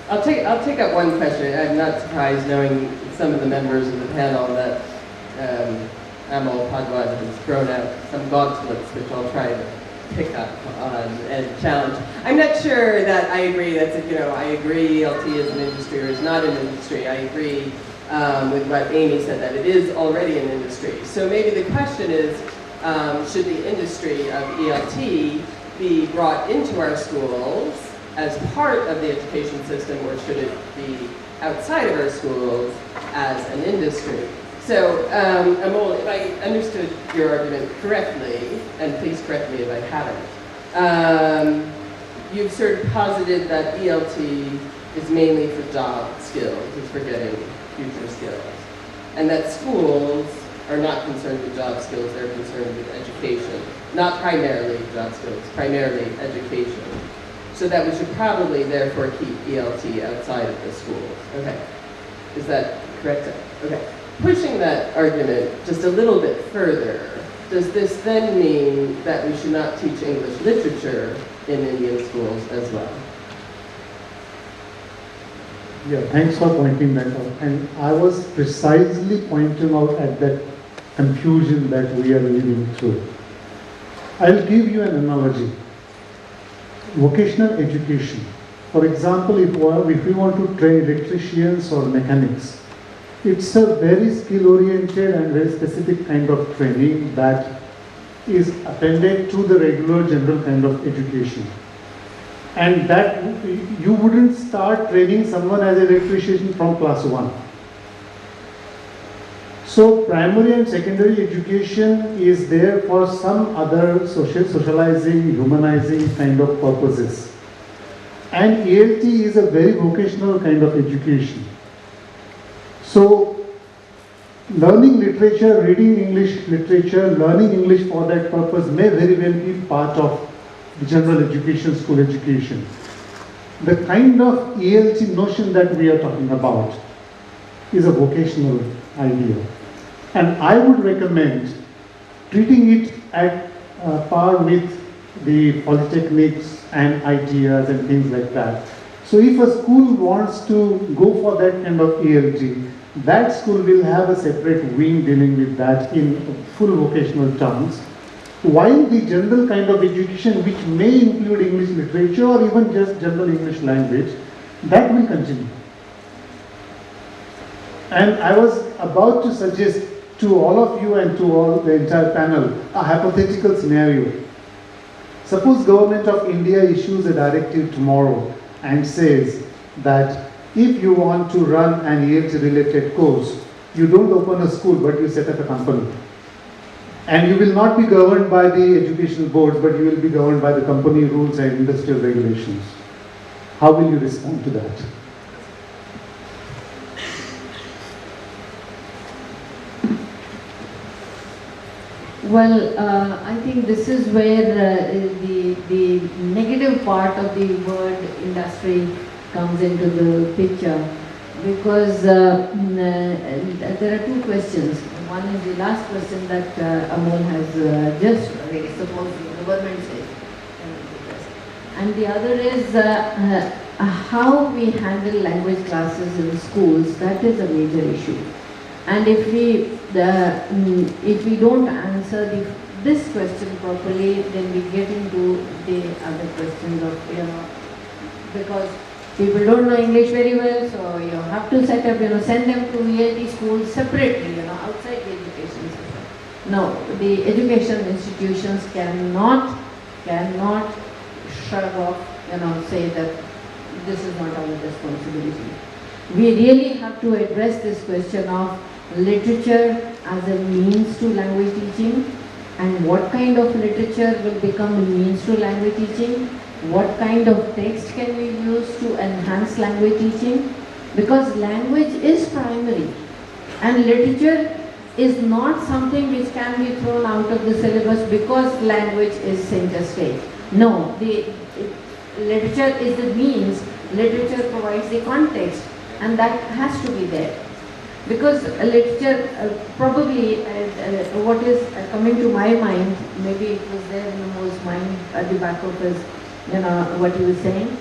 I'll take up one question. I'm not surprised, knowing some of the members of the panel, that Amol Padwad has thrown out some gauntlets, which I'll try to pick up on and challenge. I'm not sure that I agree. I agree ELT is an industry or is not an industry. I agree with what Amy said, that it is already an industry. So maybe the question is, should the industry of ELT be brought into our schools as part of the education system, or should it be outside of our schools as an industry? So, Amol, if I understood your argument correctly, and please correct me if I haven't, you've sort of posited that ELT is mainly for job skills, it's for getting future skills, and that schools are not concerned with job skills, they're concerned with education. Not primarily job skills, primarily education. So that we should probably therefore keep ELT outside of the schools. Okay, is that correct? Okay. Pushing that argument just a little bit further, does this then mean that we should not teach English literature in Indian schools as well? Yeah, thanks for pointing that out. And I was precisely pointing out at that confusion that we are living through. I'll give you an analogy. Vocational education. For example, if we want to train electricians or mechanics, it's a very skill-oriented and very specific kind of training that is appended to the regular general kind of education. And that you wouldn't start training someone as an electrician from class 1. So primary and secondary education is there for some other socializing, humanizing kind of purposes. And ELT is a very vocational kind of education. So learning literature, reading English literature, learning English for that purpose may very well be part of the general education, school education. The kind of ELT notion that we are talking about is a vocational idea. And I would recommend treating it at par with the polytechnics and ITIs and things like that. So if a school wants to go for that kind of ELT, that school will have a separate wing dealing with that in full vocational terms, while the general kind of education, which may include English literature or even just general English language, that will continue. And I was about to suggest to all of you and to all the entire panel a hypothetical scenario. Suppose Government of India issues a directive tomorrow and says that if you want to run an ELT related course, you don't open a school but you set up a company. And you will not be governed by the education boards, but you will be governed by the company rules and industrial regulations. How will you respond to that? Well, I think this is where the negative part of the word industry comes into the picture, because there are two questions. One is the last question that Amol has just raised, suppose the government says, and the other is how we handle language classes in schools. That is a major issue. And if we don't answer this question properly, then we get into the other questions of, because people don't know English very well, so you have to set up, send them to ELT schools separately, outside the education system. No, the education institutions cannot shrug off, say that this is not our responsibility. We really have to address this question of literature as a means to language teaching, and what kind of literature will become a means to language teaching, what kind of text can we use to enhance language teaching, because language is primary and literature is not something which can be thrown out of the syllabus because language is center stage. No, the literature is the means, literature provides the context, and that has to be there. Because literature, probably what is coming to my mind, maybe it was there in Amol's mind at the back of his, what he was saying,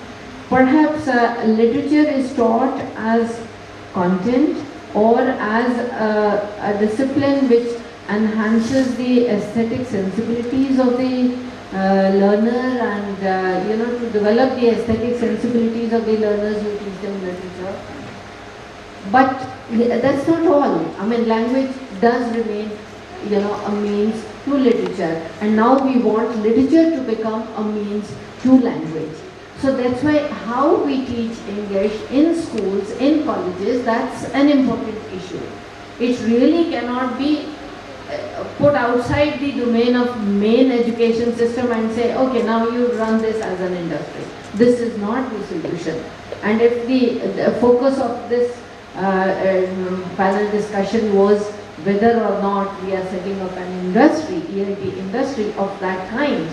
Perhaps literature is taught as content or as a discipline which enhances the aesthetic sensibilities of the learner, and to develop the aesthetic sensibilities of the learners, you teach them literature. But that's not all. I mean, language does remain, a means to literature, and now we want literature to become a means to language. So that's why how we teach English in schools, in colleges, that's an important issue. It really cannot be put outside the domain of main education system and say, okay, now you run this as an industry. This is not the solution. And if the focus of this panel discussion was whether or not we are setting up an industry, ELT industry of that kind,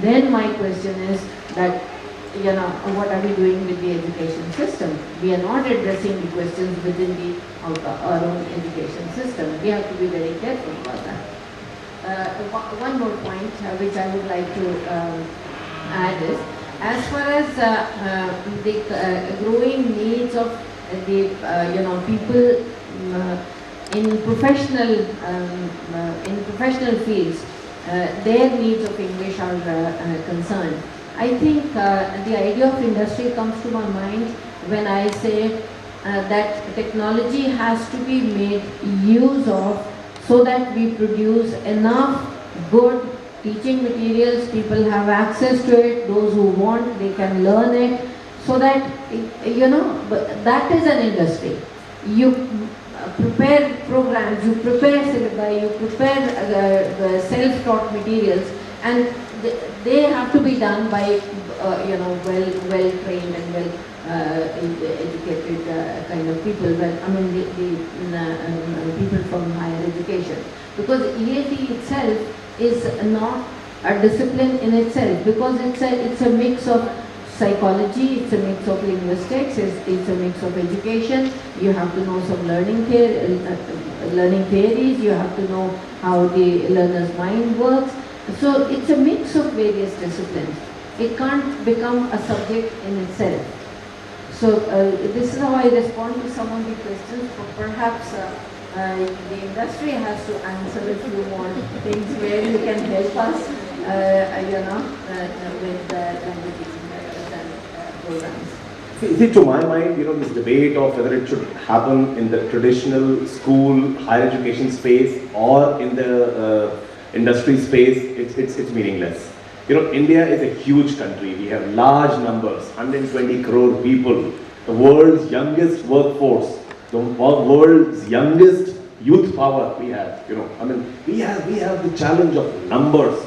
then my question is that, what are we doing with the education system? We are not addressing the questions within our own education system. We have to be very careful about that. One more point which I would like to add is, as far as the growing needs of the people in professional fields, their needs of English are concerned. I think the idea of industry comes to my mind when I say that technology has to be made use of so that we produce enough good teaching materials, people have access to it, those who want, they can learn it, so that, that is an industry. You prepare programs, you prepare syllabi, you prepare self-taught materials, and they have to be done by well trained and well educated kind of people. Well, I mean the people from higher education, because ELT itself is not a discipline in itself, because it's a mix of psychology, it's a mix of linguistics, it's a mix of education. You have to know some learning theories, you have to know how the learner's mind works. So it's a mix of various disciplines. It can't become a subject in itself. So this is how I respond to some of the questions. Perhaps the industry has to answer a few more things where you can help us, with the teaching programs. See, to my mind, this debate of whether it should happen in the traditional school, higher education space or in the industry space, it's meaningless. India is a huge country. We have large numbers, 120 crore people, the world's youngest workforce, the world's youngest youth power we have. We have the challenge of numbers.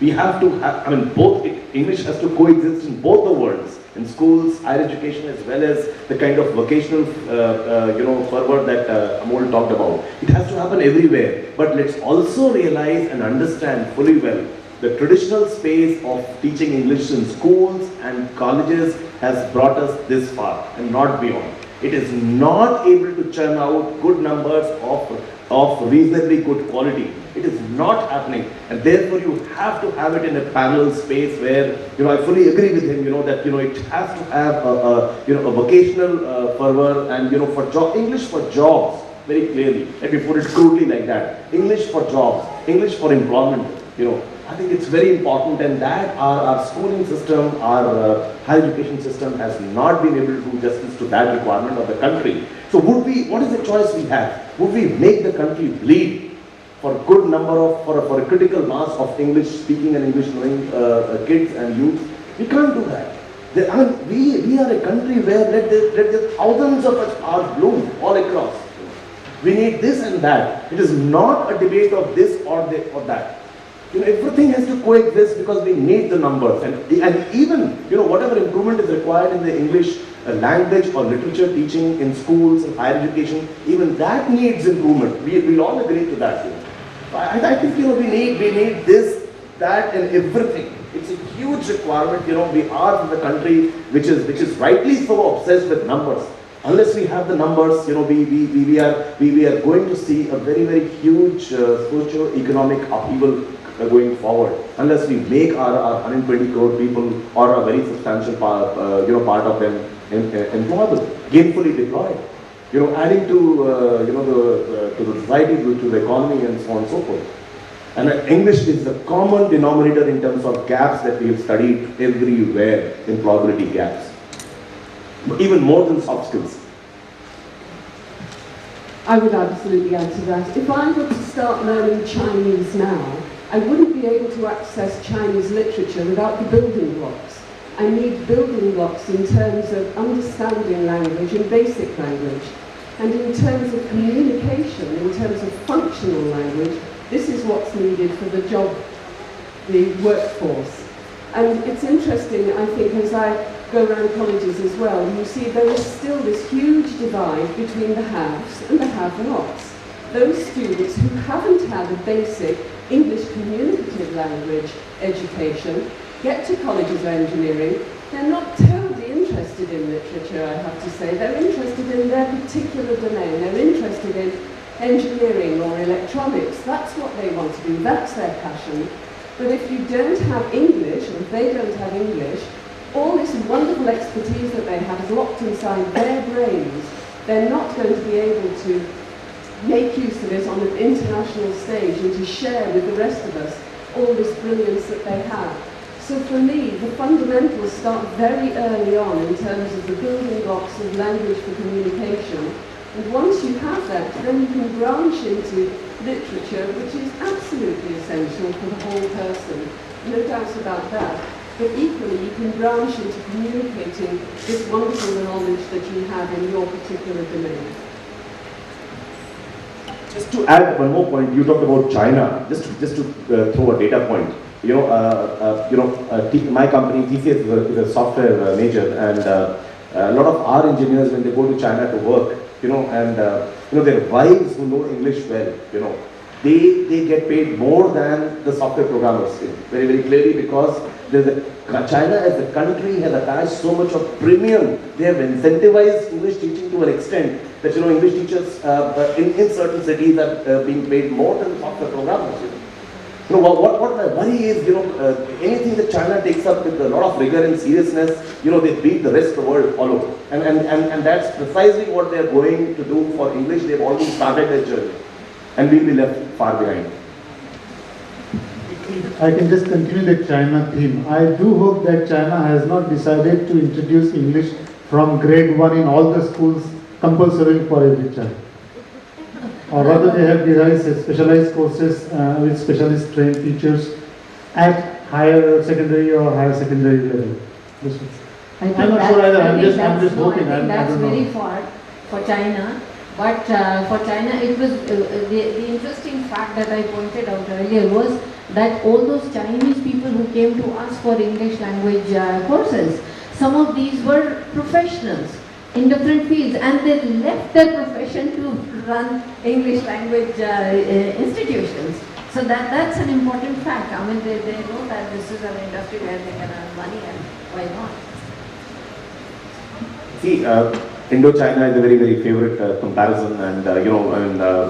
We have to have, both English has to coexist in both the worlds, in schools, higher education, as well as the kind of vocational, fervor that Amol talked about. It has to happen everywhere. But let's also realize and understand fully well the traditional space of teaching English in schools and colleges has brought us this far and not beyond. It is not able to churn out good numbers of reasonably good quality. It is not happening, and therefore you have to have it in a parallel space where, I fully agree with him, that, it has to have a vocational fervor and, for English for jobs, very clearly. Let me put it crudely like that. English for jobs, English for employment, I think it's very important, and that our schooling system, our higher education system has not been able to do justice to that requirement of the country. So what is the choice we have? Would we make the country bleed for a good number of, for a critical mass of English speaking and English knowing kids and youth? We can't do that. We are a country where let the thousands of stars bloom all across. We need this and that. It is not a debate of this or that. Everything has to coexist because we need the numbers, and even whatever improvement is required in the English language or literature teaching in schools and higher education, even that needs improvement. We'll all agree to that. I think we need this, that, and everything. It's a huge requirement. We are from the country which is rightly so obsessed with numbers. Unless we have the numbers, we are going to see a very, very huge socio-economic upheaval going forward unless we make our 120 crore people or a very substantial part, part of them employable, gainfully deployed. Adding to to the society, to the economy, and so on and so forth. And English is the common denominator in terms of gaps that we have studied everywhere, employability gaps, even more than soft skills. I would absolutely add to that. If I were to start learning Chinese now, I wouldn't be able to access Chinese literature without the building blocks. I need building blocks in terms of understanding language and basic language. And in terms of communication, in terms of functional language, this is what's needed for the job, the workforce. And it's interesting, I think, as I go around colleges as well, you see there is still this huge divide between the haves and the have-nots. Those students who haven't had a basic English communicative language education get to colleges of engineering, they're not terribly interested in literature, I have to say. They're interested in their particular domain. They're interested in engineering or electronics. That's what they want to do. That's their passion. But if you don't have English, or if they don't have English, all this wonderful expertise that they have is locked inside their brains. They're not going to be able to make use of it on an international stage and to share with the rest of us all this brilliance that they have. So for me, the fundamentals start very early on in terms of the building blocks of language for communication. And once you have that, then you can branch into literature, which is absolutely essential for the whole person. No doubt about that. But equally, you can branch into communicating this wonderful knowledge that you have in your particular domain. Just to add one more point, you talked about China. Just to throw a data point. My company TCS is a software major, and a lot of our engineers, when they go to China to work, their wives who know English well, they get paid more than the software programmers do, very, very clearly, because China as a country has attached so much of premium. They have incentivized English teaching to an extent that English teachers in certain cities are being paid more than software programmers. What my worry is, anything that China takes up with a lot of rigor and seriousness, they beat the rest of the world all over. And that's precisely what they're going to do for English. They've already started their journey. And we'll be left far behind. I can just continue the China theme. I do hope that China has not decided to introduce English from grade 1 in all the schools compulsory for every child. Or rather, they have devised specialized courses with specialist trained teachers at higher secondary or higher secondary level. I'm not sure either. I'm just hoping. I think that's very far for China. But for China, it was the interesting fact that I pointed out earlier was that all those Chinese people who came to us for English language courses, some of these were professionals in different fields, and they left their profession to run English language institutions. So that's an important fact. I mean, they know that this is an industry where they can earn money, and why not? See, Indo-China is a very, very favorite comparison, and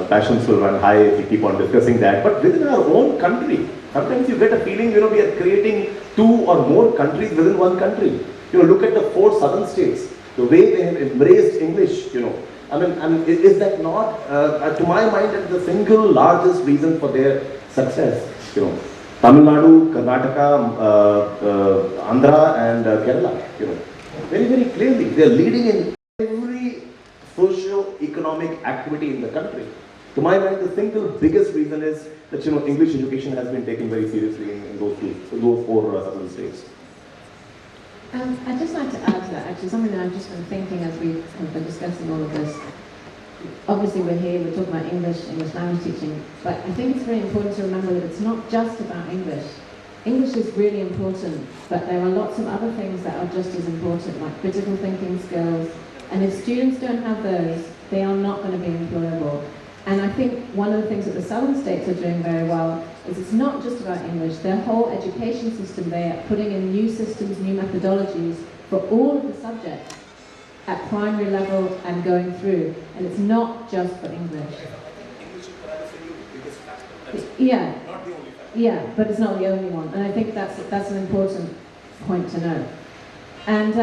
passions will run high if we keep on discussing that. But within our own country, sometimes you get a feeling, we are creating 2 or more countries within one country. Look at the 4 southern states. The way they have embraced English, is that not, to my mind, the single largest reason for their success? Tamil Nadu, Karnataka, Andhra, and Kerala. Very, very clearly, they are leading in every socio-economic activity in the country. To my mind, the single biggest reason is that English education has been taken very seriously in those 4 southern states. I'd just like to add to that, actually, something that I've just been thinking as we have been discussing all of this. Obviously, we're here, we're talking about English language teaching, but I think it's very important to remember that it's not just about English. English is really important, but there are lots of other things that are just as important, like critical thinking skills, and if students don't have those, they are not going to be employable. And I think one of the things that the southern states are doing very well is it's not just about English. Their whole education system, they are putting in new systems, new methodologies for all of the subjects at primary level and going through. And it's not just for English. English is perhaps the biggest factor. Yeah. Not the only factor. yeah, but it's not the only one, and I think that's an important point to know. And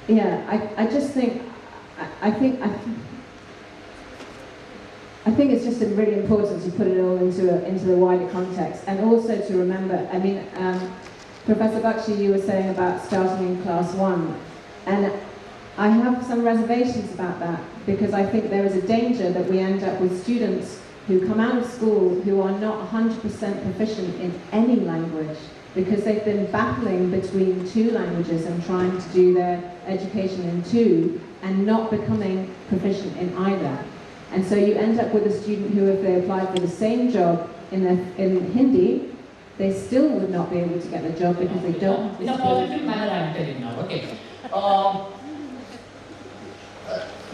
yeah, I just think I think it's just really important to put it all into the wider context, and also to remember. I mean, Professor Bakshi, you were saying about starting in class 1, and I have some reservations about that, because I think there is a danger that we end up with students who come out of school who are not 100% proficient in any language, because they've been battling between 2 languages and trying to do their education in 2 and not becoming proficient in either. And so you end up with a student who, if they apply for the same job in Hindi, they still would not be able to get the job because they don't have the in a positive manner, I am telling now. Okay.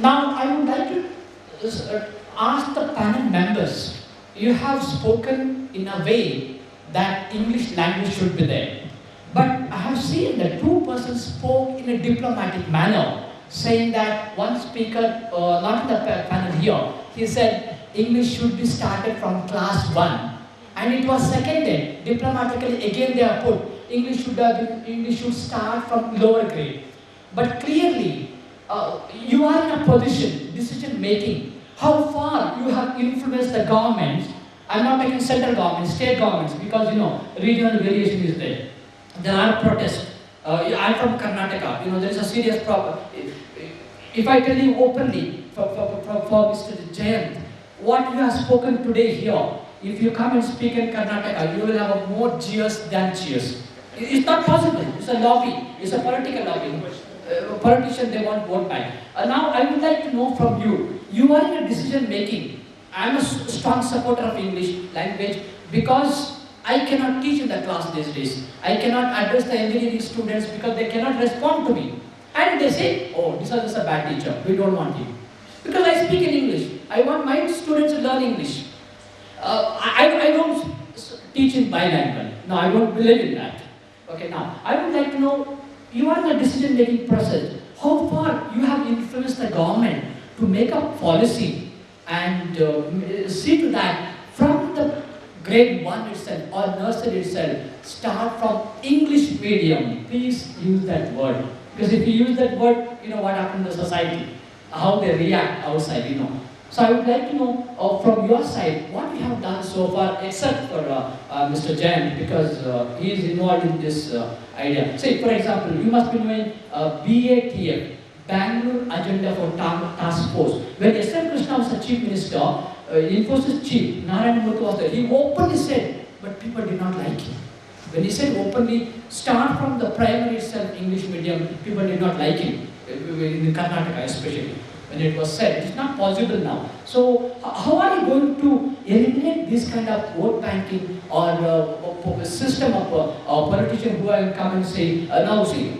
Now, I would like to ask the panel members. You have spoken in a way that English language should be there. But I have seen that 2 persons spoke in a diplomatic manner, saying that one speaker, not in the panel here, he said English should be started from class 1. And it was seconded diplomatically. Again, they have put English should start from lower grade. But clearly, you are in a position, decision making. How far you have influenced the governments? I'm not making central governments, state governments, because regional variation is there. There are protests. I'm from Karnataka. There is a serious problem. If I tell you openly, for Mr. Jayant, what you have spoken today here, if you come and speak in Karnataka, you will have more jeers than cheers. It's not possible. It's a lobby. It's a political lobby. Politicians, they want vote bank. Now, I would like to know from you. You are in a decision making. I'm a strong supporter of English language because I cannot teach in the class these days. I cannot address the engineering students because they cannot respond to me. And they say, oh, this is a bad teacher. We don't want him. Because I speak in English. I want my students to learn English. I don't teach in bilingual. No, I don't believe in that. Okay, now, I would like to know, you are in a decision-making process. How far you have influenced the government to make a policy and see to that from the grade 1 itself or nursery itself, start from English medium. Please use that word. Because if you use that word, you know what happens in the society, how they react outside, So I would like to know from your side, what you have done so far, except for Mr. Jayant, because he is involved in this idea. Say, for example, you must be knowing BATF, Bangalore Agenda for Task Force. When Krishna was the Chief Minister, Infosys Chief, Narang was there, he openly said, but people did not like him. When he said openly, start from the primary itself, English medium, people did not like him, in Karnataka especially. When it was said, it's not possible now. So, how are you going to eliminate this kind of vote banking or system of politicians who will come and say, now see,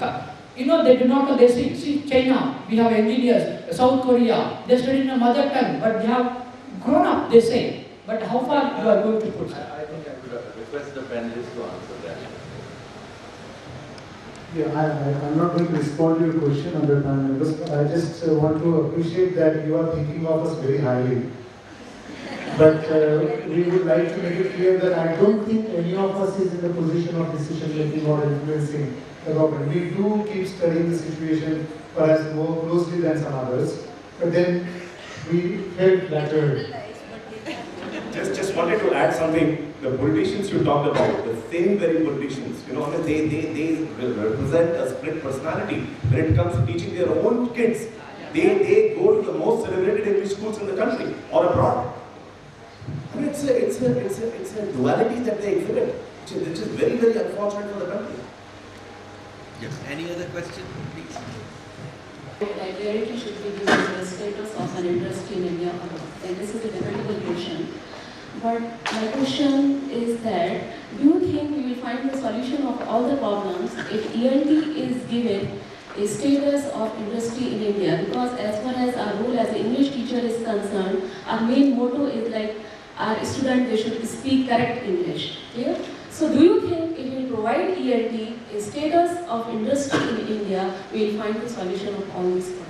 they do not know, they say, see, China, we have engineers, South Korea, they study in a mother tongue, but they have grown up, they say. But how far you are going to put that? I think I could request the panelists to answer that. Yeah, I'm not going to respond to your question on the panel, but I just want to appreciate that you are thinking of us very highly. But we would like to make it clear that I don't think any of us is in the position of decision making or influencing the government. We do keep studying the situation perhaps more closely than some others, but then we felt flattered. Just wanted to add something. The politicians you talked about, the same very politicians, they represent a split personality when it comes to teaching their own kids. They go to the most celebrated English schools in the country or abroad. I mean, it's a duality that they exhibit, which is very, very unfortunate for the country. Yes. Any other question, please? Librarity should be given the status of an industry in India or not. And this is a debatable question. But my question is that, do you think we will find the solution of all the problems if ELT is given a status of industry in India? Because as far as our role as an English teacher is concerned, our main motto is like, our students, they should speak correct English. Clear? So do you think if we provide ELT a status of industry in India, we will find the solution of all these problems?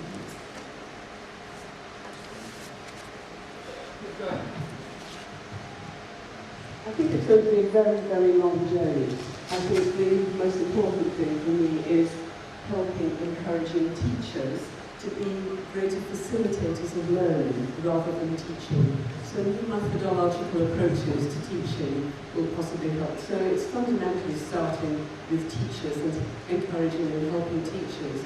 I think it's going to be a very, very long journey. I think the most important thing for me is helping, encouraging teachers to be greater facilitators of learning rather than teaching. So new methodological approaches to teaching will possibly help. So it's fundamentally starting with teachers and encouraging and helping teachers.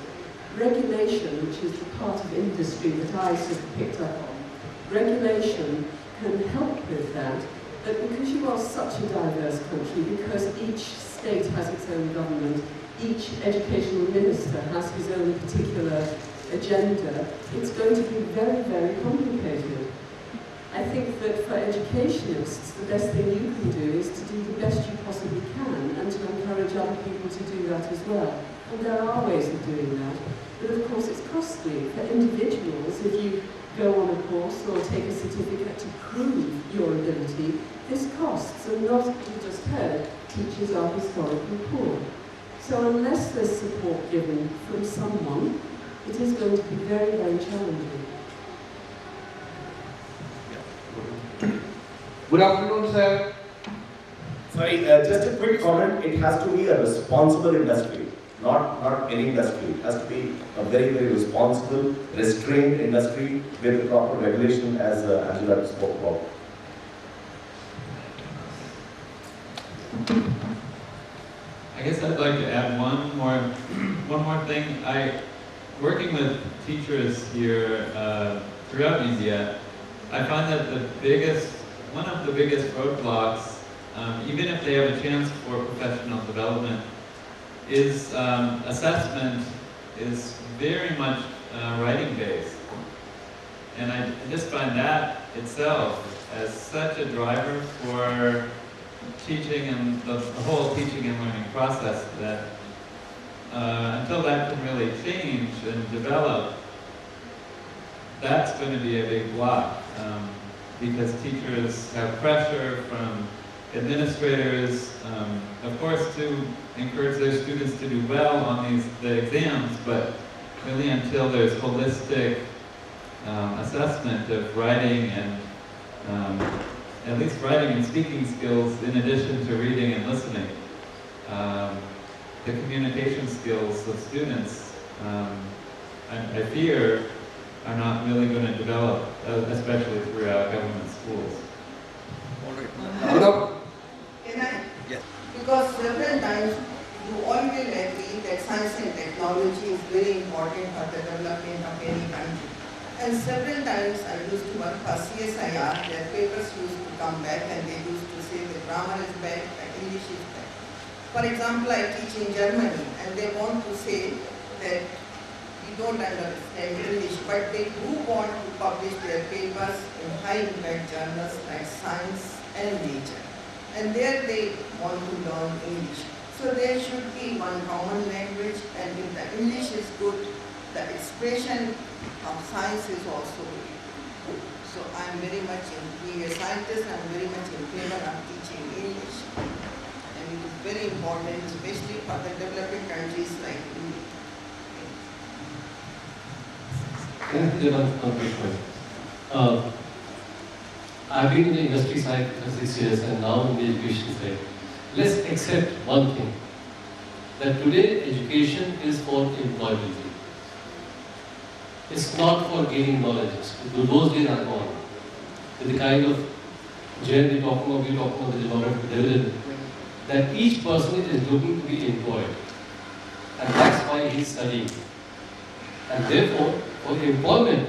Regulation, which is the part of industry that I sort of picked up on, regulation can help with that, but because you are such a diverse country, because each state has its own government, each educational minister has his own particular agenda, it's going to be very, very complicated. I think that for educationists, the best thing you can do is to do the best you possibly can and to encourage other people to do that as well. And there are ways of doing that. But of course it's costly. For individuals, if you go on a course or take a certificate to prove your ability, this costs. And not, as you just heard, teachers are historically poor. So unless there's support given from someone, it is going to be very, very challenging. Good afternoon, sir. Sorry, just a quick comment. It has to be a responsible industry, not any industry. It has to be a very, very responsible, restrained industry with the proper regulation, as Angela spoke about. I guess I'd like to add one more thing. Working with teachers here throughout India, I find that one of the biggest roadblocks, even if they have a chance for professional development, is assessment is very much writing based. And I just find that itself as such a driver for teaching and the whole teaching and learning process that until that can really change and develop, that's going to be a big block. Because teachers have pressure from administrators, of course, to encourage their students to do well on the exams, but really until there's holistic assessment of writing and at least writing and speaking skills in addition to reading and listening. The communication skills of students, I fear, are not really going to develop, especially throughout government schools. All right. Can I? Yes. Because several times you all will agree that science and technology is very important for the development of any country. And several times I used to work for CSIR, their papers used to come back and they used to say the grammar is bad, the English is bad. For example, I teach in Germany and they want to say that we don't understand English, but they do want to publish their papers in high impact journals like Science and Nature. And there they want to learn English. So there should be one common language, and if the English is good, the expression of science is also good. So I'm very much being a scientist, I'm very much in favor of teaching English. And it is very important, especially for the developing countries like India. Can I say one quick question? I've been in the industry side for 6 years and now in the education side. Let's accept one thing, that today education is for employability. It's not for gaining knowledge. Those days are gone. With the kind of Jayant you're talking about the development of dividend, that each person is looking to be employed. And that's why he's studying. And therefore, for employment,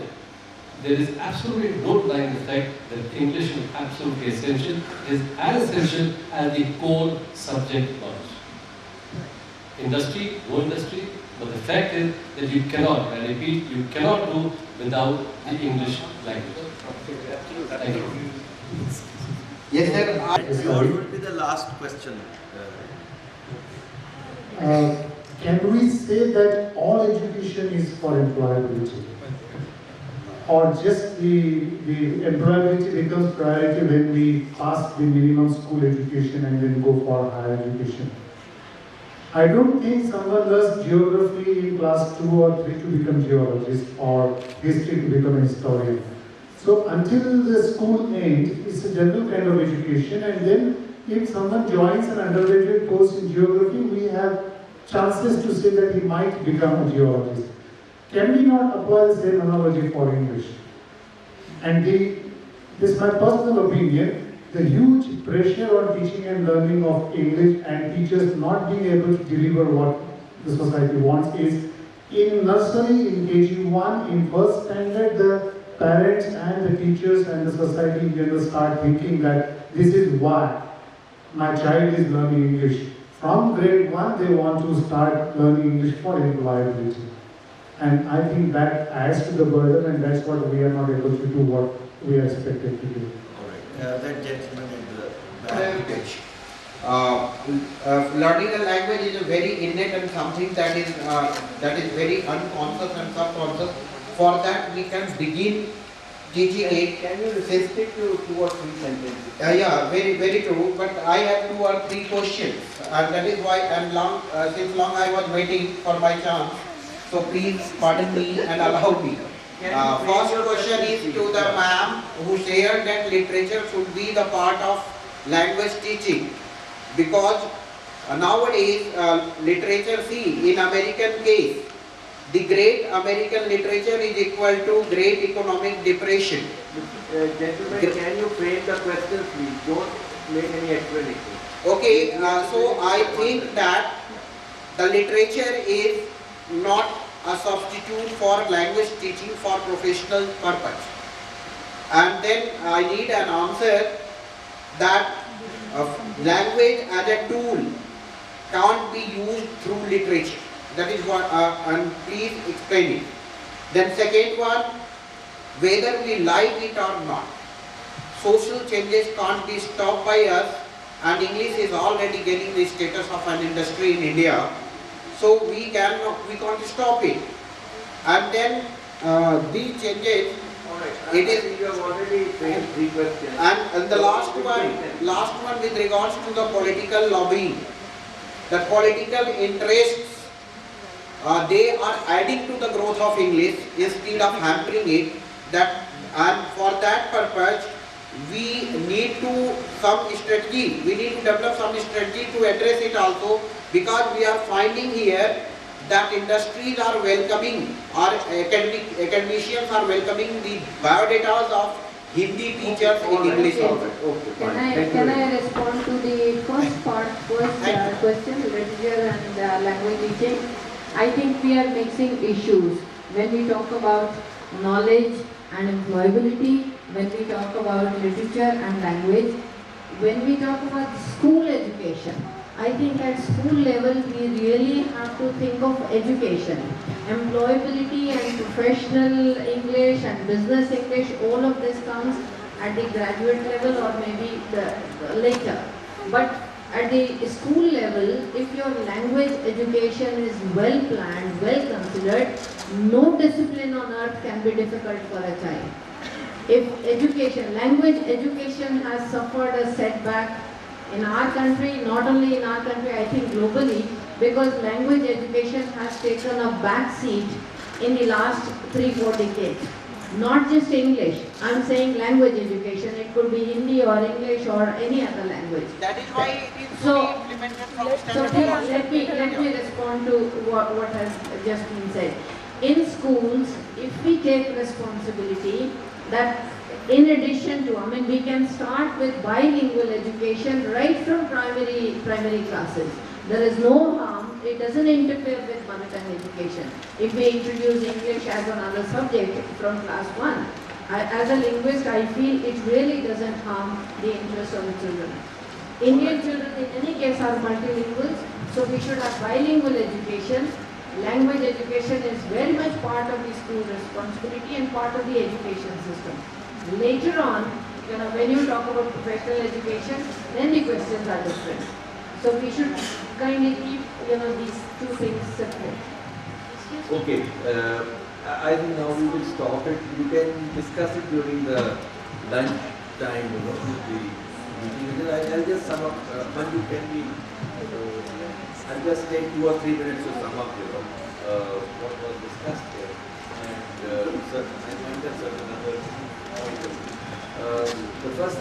there is absolutely no denying the fact that English is absolutely essential, is as essential as the core subject knowledge. Industry, no industry, but the fact is that you cannot, I repeat, you cannot do without the English language. Thank you. Yes, sir. Yours would be the last question. Can we say that all education is for employability? Or just the employability becomes priority when we pass the minimum school education and then go for higher education? I don't think someone learns geography in class 2 or 3 to become geologist or history to become a historian. So until the school ends, it's a general kind of education, and then if someone joins an undergraduate course in geography, we have chances to say that he might become a geologist. Can we not apply the same analogy for English? And this is my personal opinion, the huge pressure on teaching and learning of English and teachers not being able to deliver what the society wants is in nursery, in KG1, in first standard, the parents and the teachers and the society in general start thinking that this is why my child is learning English. From grade 1, they want to start learning English for employability. And I think that adds to the burden, and that's what we are not able to do what we are expected to do. All right. That gentleman in the Heritage. Learning a language is a very innate and something that is very unconscious and subconscious. For that, we can begin teaching it. Can you stick to 2 or 3 sentences? Yeah, very true. But I have 2 or 3 questions, and that is why since long I was waiting for my chance. So please pardon me and allow me. First question is to the ma'am who shared that literature should be the part of language teaching, because nowadays literature, see, in American case, the great American literature is equal to great economic depression. Gentlemen, can you frame the questions, please? Don't make any explanation. Okay, so I think that the literature is not a substitute for language teaching for professional purpose. And then I need an answer that language as a tool can't be used through literature. That is what, and please explain it. Then second one, whether we like it or not, social changes can't be stopped by us, and English is already getting the status of an industry in India. So we can't stop it. And then these changes, it is, you have already framed 3 questions. And the last one with regards to the political lobbying. The political interests, they are adding to the growth of English instead of hampering it. And for that purpose, we need to develop some strategy to address it also, because we are finding here that industries are welcoming, or academicians are welcoming the biodatas of Hindi teachers in English also. Can I respond to the first question, literature and language teaching? I think we are mixing issues when we talk about knowledge and employability, when we talk about literature and language, when we talk about school education. I think at school level we really have to think of education. Employability and professional English and business English, all of this comes at the graduate level or maybe later. But at the school level, if your language education is well planned, well considered, no discipline on earth can be difficult for a child. If language education has suffered a setback in our country, not only in our country, I think globally, because language education has taken a back seat in the last 3-4 decades. Not just English, I'm saying language education. It could be Hindi or English or any other language. That is why it is implemented from let me respond to what has just been said. In schools, if we take responsibility that in addition to, we can start with bilingual education right from primary classes. There is no harm, it doesn't interfere with mother tongue education. If we introduce English as another subject from class 1, as a linguist, I feel it really doesn't harm the interest of the children. Indian children in any case are multilinguals, so we should have bilingual education. Language education is very much part of the school responsibility and part of the education system. Later on, when you talk about professional education, then the questions are different. So we should kind of keep, these two things separate. Okay, I think now we will stop it. You can discuss it during the lunch time, with the meeting. I'll just sum up. Manju, can we? I'll just take 2 or 3 minutes to sum up, what was discussed here, and I find that certain other points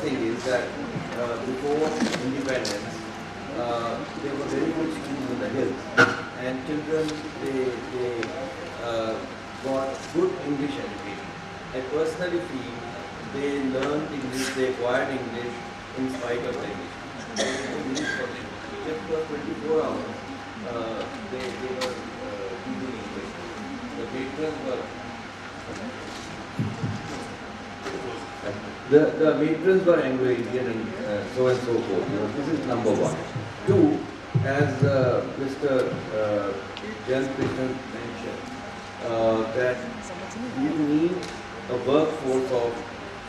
thing is that before independence, there were very good schools in the hills, and children they got good English education. I personally feel they learned English, they acquired English in spite of the English. Just for 24 hours, they were teaching English. The patrons were the matrons were Anglo-Indian and so and so forth. You know, this is number one. Two, as Mr. Jayant Krishna mentioned, that we need a workforce of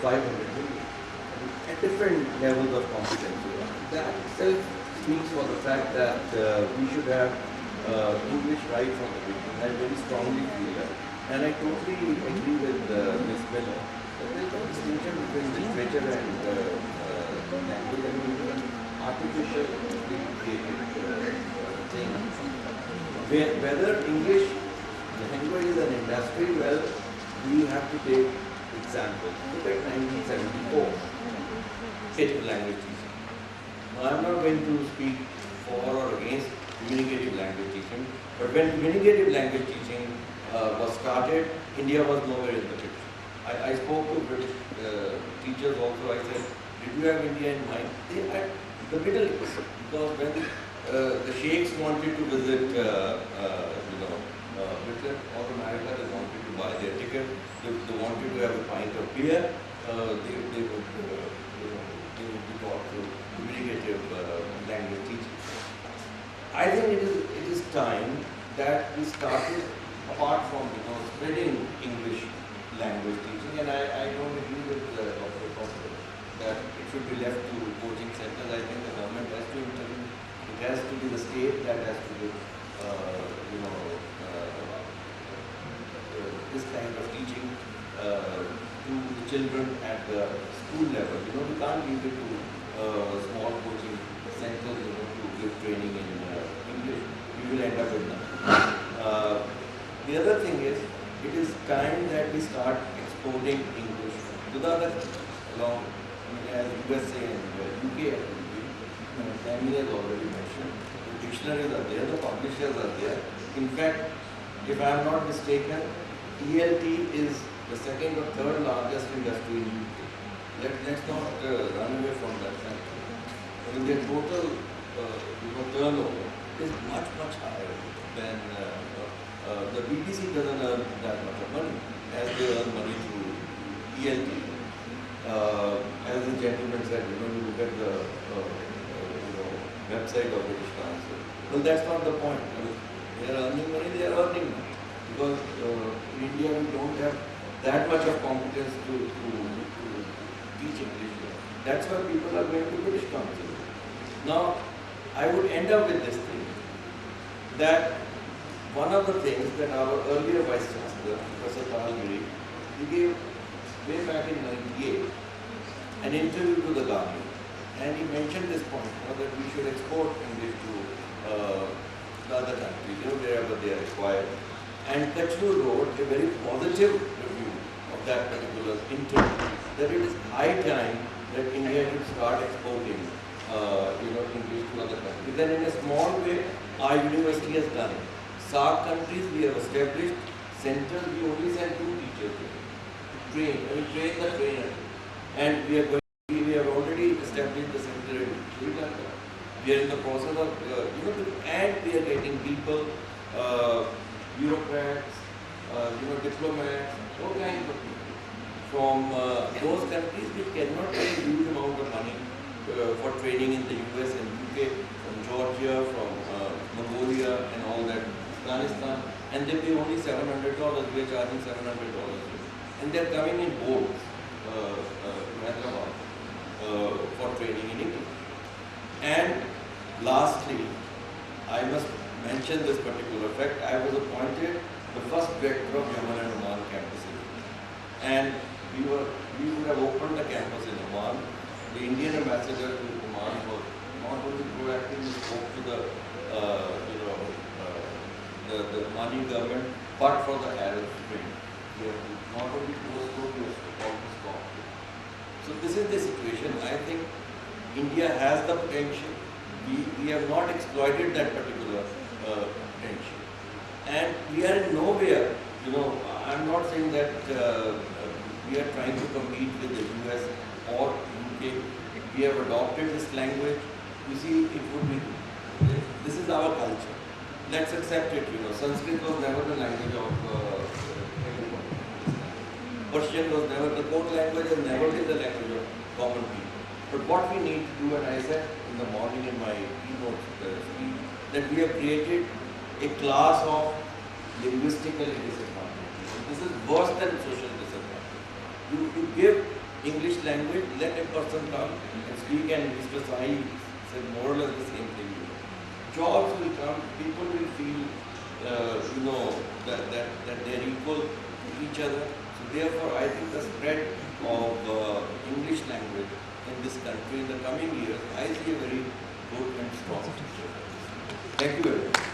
500 million at different levels of competence. That itself speaks for the fact that we should have English right from the beginning. I very strongly feel that. And I totally agree with Ms. Millar. There is no distinction between literature and language. I mean, even artificial created thing. Whether English language is an industry, well, we have to take examples. Look at 1974, paper language teaching. Now, I'm not going to speak for or against communicative language teaching, but when communicative language teaching was started, India was nowhere in the picture. I spoke to British teachers also. I said, did you have India in mind? They had the Middle East, because when the sheikhs wanted to visit, Britain or America, they wanted to buy their ticket. They wanted to have a pint of beer. They would be taught through communicative language teaching. I think it is time that we started, apart from spreading English language teaching, and I don't agree with Dr. Prof that it should be left to coaching centers. I think the government has to intervene. It has to be the state that has to do, this kind of teaching to the children at the school level. We can't leave it to small coaching centers, to give training in English. We will end up with nothing. The other thing is, it is time that we start exporting English to the other along, as USA and UK. Amy has already mentioned, the dictionaries are there, the publishers are there. In fact, if I am not mistaken, ELT is the second or third largest industry in UK. Let's not run away from that fact. I mean, their total turnover is much higher than the BBC doesn't earn that much of money as they earn money through ELT. As the gentleman said, you look at the website of British Council. Well, that's not the point. They are earning money, they are earning money. Because in India we don't have that much of competence to teach English. That's why people are going to British Council. Now, I would end up with this thing, that one of the things that our earlier Vice Chancellor, Professor Talgiri, he gave way back in '98 an interview to the government, and he mentioned this point, that we should export English to the other countries, wherever they are required. And Kachru wrote a very positive review of that particular interview, that it is high time that India should start exporting English to other countries. Then in a small way, our university has done it. SAARC countries, we have established centers, we only send 2 teachers to train the trainer. And we have already established the center in Sri Lanka. We are in the process of, and we are getting people, bureaucrats, diplomats, all kinds of people from those countries which cannot pay a huge amount of money for training in the US and UK, from Georgia, from Mongolia and all that, Afghanistan, and they pay only $700, we are charging $700. And they are coming in boats to Hyderabad for training in English. And lastly, I must mention this particular fact. I was appointed the first director of Yemen and Oman campuses. And we would have opened the campus in Oman. The Indian ambassador to Oman was not only proactively spoke to the Omani government, but for the Arab Spring. We have to not only close, we have to always talk. So this is the situation. I has the potential. We have not exploited that particular potential. And we are in nowhere, I'm not saying that we are trying to compete with the US or UK. We have adopted this language. You see, it would be, this is our culture. Let's accept it, Sanskrit was never the language of everyone. Persian was never, the code language has never been the language of common people. But what we need to do, and I said in the morning in my keynote speech, that we have created a class of linguistical disadvantage. This is worse than social disadvantage. You give English language, let a person come and speak, and Mr. Sai said more or less the same thing. Jobs will come, people will feel, that they are equal to each other. So therefore, I think the spread of English language in this country in the coming years, I see a very good and strong future. Thank you very much.